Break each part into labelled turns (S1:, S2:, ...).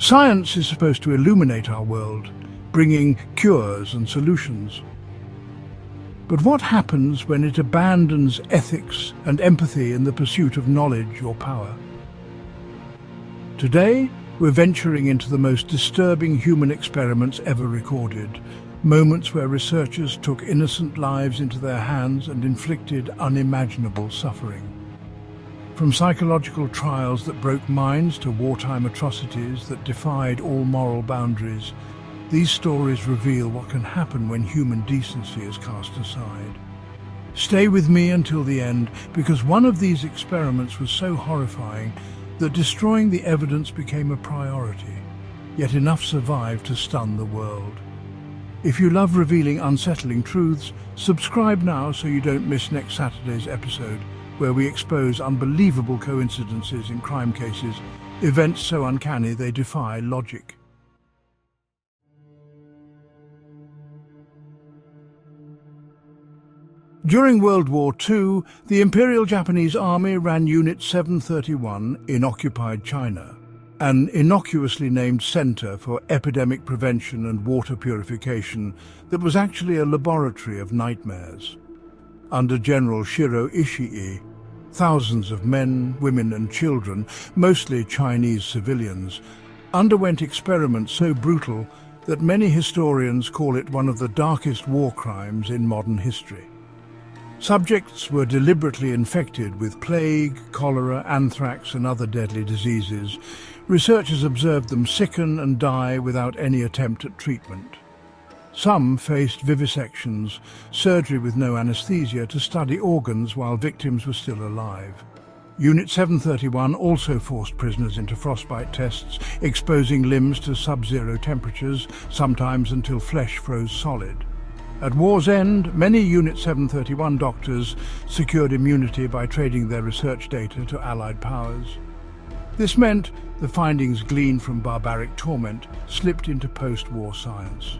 S1: Science is supposed to illuminate our world, bringing cures and solutions. But what happens when it abandons ethics and empathy in the pursuit of knowledge or power? Today, we're venturing into the most disturbing human experiments ever recorded, moments where researchers took innocent lives into their hands and inflicted unimaginable suffering. From psychological trials that broke minds to wartime atrocities that defied all moral boundaries, these stories reveal what can happen when human decency is cast aside. Stay with me until the end, because one of these experiments was so horrifying that destroying the evidence became a priority, yet enough survived to stun the world. If you love revealing unsettling truths, subscribe now so you don't miss next Saturday's episode, where we expose unbelievable coincidences in crime cases, events so uncanny they defy logic. During World War II, the Imperial Japanese Army ran Unit 731 in occupied China, an innocuously named Center for Epidemic Prevention and Water Purification that was actually a laboratory of nightmares. Under General Shiro Ishii, thousands of men, women and children, mostly Chinese civilians, underwent experiments so brutal that many historians call it one of the darkest war crimes in modern history. Subjects were deliberately infected with plague, cholera, anthrax and other deadly diseases. Researchers observed them sicken and die without any attempt at treatment. Some faced vivisections, surgery with no anesthesia to study organs while victims were still alive. Unit 731 also forced prisoners into frostbite tests, exposing limbs to sub-zero temperatures, sometimes until flesh froze solid. At war's end, many Unit 731 doctors secured immunity by trading their research data to Allied powers. This meant the findings gleaned from barbaric torment slipped into post-war science.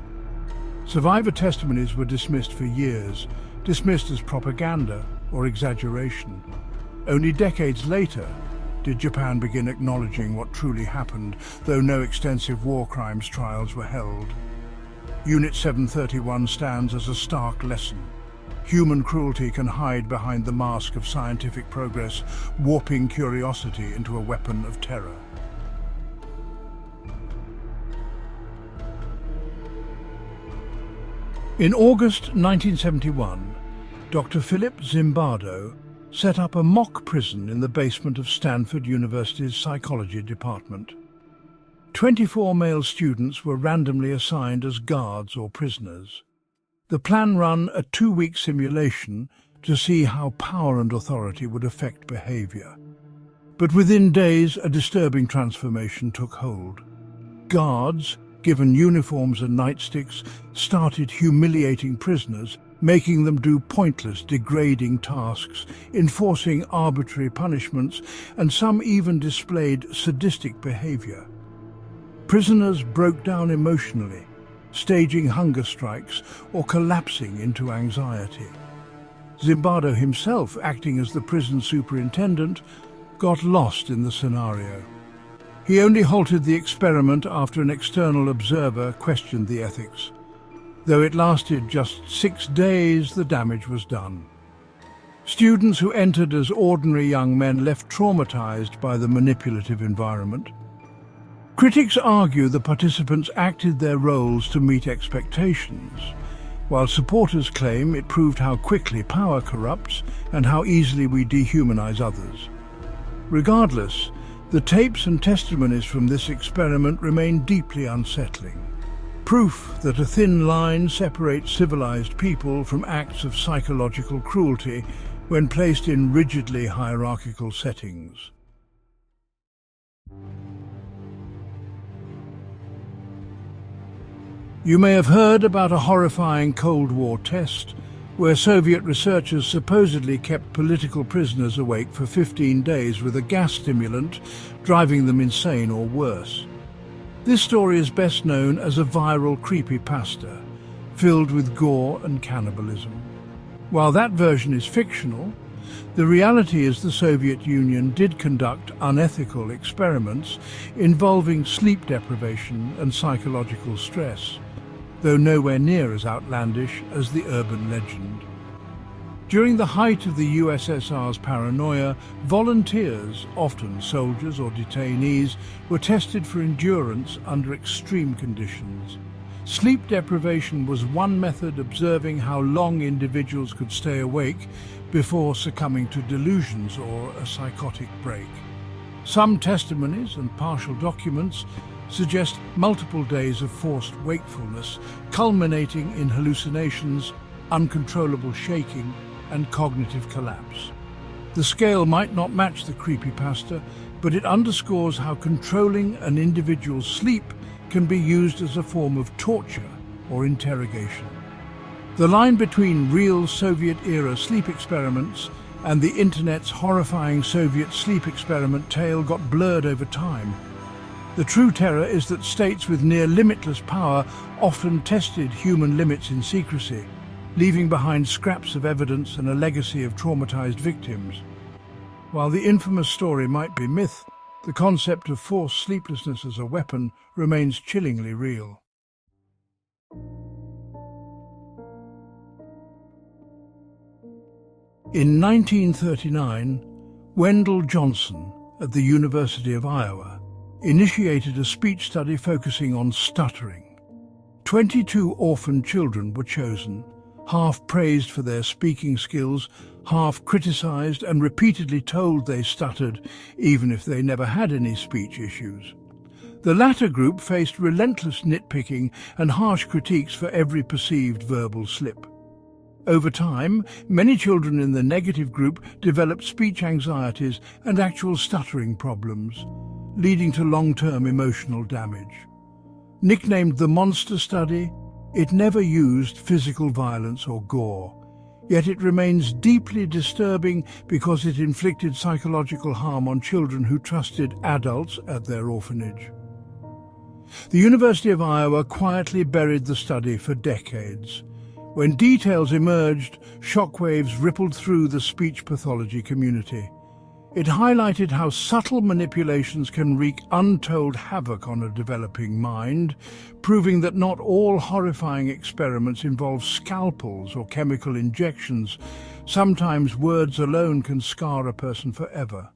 S1: Survivor testimonies were dismissed for years, dismissed as propaganda or exaggeration. Only decades later did Japan begin acknowledging what truly happened, though no extensive war crimes trials were held. Unit 731 stands as a stark lesson. Human cruelty can hide behind the mask of scientific progress, warping curiosity into a weapon of terror. In August 1971, Dr. Philip Zimbardo set up a mock prison in the basement of Stanford University's psychology department. 24 male students were randomly assigned as guards or prisoners. The plan ran a 2-week simulation to see how power and authority would affect behavior. But within days, a disturbing transformation took hold. Guards, given uniforms and nightsticks, started humiliating prisoners, making them do pointless, degrading tasks, enforcing arbitrary punishments, and some even displayed sadistic behavior. Prisoners broke down emotionally, staging hunger strikes or collapsing into anxiety. Zimbardo himself, acting as the prison superintendent, got lost in the scenario. He only halted the experiment after an external observer questioned the ethics. Though it lasted just 6 days, the damage was done. Students who entered as ordinary young men left traumatized by the manipulative environment. Critics argue the participants acted their roles to meet expectations, while supporters claim it proved how quickly power corrupts and how easily we dehumanize others. Regardless, the tapes and testimonies from this experiment remain deeply unsettling. Proof that a thin line separates civilized people from acts of psychological cruelty when placed in rigidly hierarchical settings. You may have heard about a horrifying Cold War test where Soviet researchers supposedly kept political prisoners awake for 15 days with a gas stimulant, driving them insane or worse. This story is best known as a viral creepypasta, filled with gore and cannibalism. While that version is fictional, The reality is the Soviet Union did conduct unethical experiments involving sleep deprivation and psychological stress, though nowhere near as outlandish as the urban legend. During the height of the USSR's paranoia, volunteers, often soldiers or detainees, were tested for endurance under extreme conditions. Sleep deprivation was one method observing how long individuals could stay awake before succumbing to delusions or a psychotic break. Some testimonies and partial documents suggest multiple days of forced wakefulness, culminating in hallucinations, uncontrollable shaking, and cognitive collapse. The scale might not match the creepypasta, but it underscores how controlling an individual's sleep can be used as a form of torture or interrogation. The line between real Soviet-era sleep experiments and the internet's horrifying Soviet sleep experiment tale got blurred over time. The true terror is that states with near limitless power often tested human limits in secrecy, leaving behind scraps of evidence and a legacy of traumatized victims. While the infamous story might be myth, the concept of forced sleeplessness as a weapon remains chillingly real. In 1939, Wendell Johnson at the University of Iowa initiated a speech study focusing on stuttering. 22 orphan children were chosen, half praised for their speaking skills, half criticized and repeatedly told they stuttered, even if they never had any speech issues. The latter group faced relentless nitpicking and harsh critiques for every perceived verbal slip. Over time, many children in the negative group developed speech anxieties and actual stuttering problems, leading to long-term emotional damage. Nicknamed the Monster Study, it never used physical violence or gore, yet it remains deeply disturbing because it inflicted psychological harm on children who trusted adults at their orphanage. The University of Iowa quietly buried the study for decades. When details emerged, shockwaves rippled through the speech pathology community. It highlighted how subtle manipulations can wreak untold havoc on a developing mind, proving that not all horrifying experiments involve scalpels or chemical injections. Sometimes words alone can scar a person forever.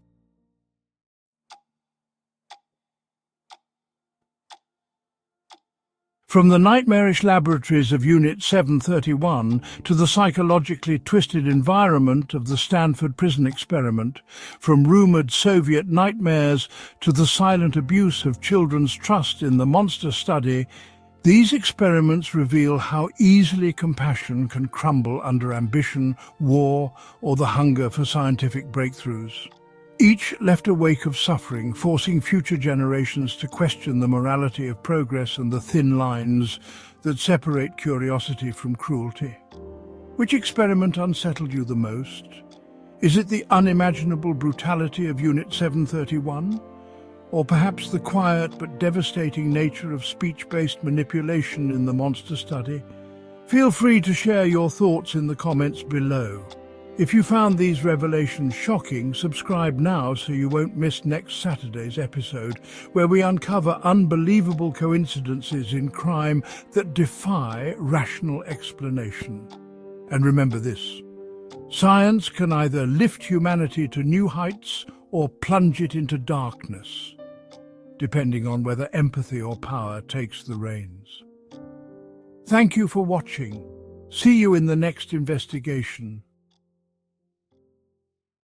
S1: From the nightmarish laboratories of Unit 731 to the psychologically twisted environment of the Stanford prison experiment, from rumoured Soviet nightmares to the silent abuse of children's trust in the monster study, these experiments reveal how easily compassion can crumble under ambition, war, or the hunger for scientific breakthroughs. Each left a wake of suffering, forcing future generations to question the morality of progress and the thin lines that separate curiosity from cruelty. Which experiment unsettled you the most? Is it the unimaginable brutality of Unit 731? Or perhaps the quiet but devastating nature of speech-based manipulation in the monster study? Feel free to share your thoughts in the comments below. If you found these revelations shocking, subscribe now so you won't miss next Saturday's episode, where we uncover unbelievable coincidences in crime that defy rational explanation. And remember this: science can either lift humanity to new heights or plunge it into darkness, depending on whether empathy or power takes the reins. Thank you for watching. See you in the next investigation.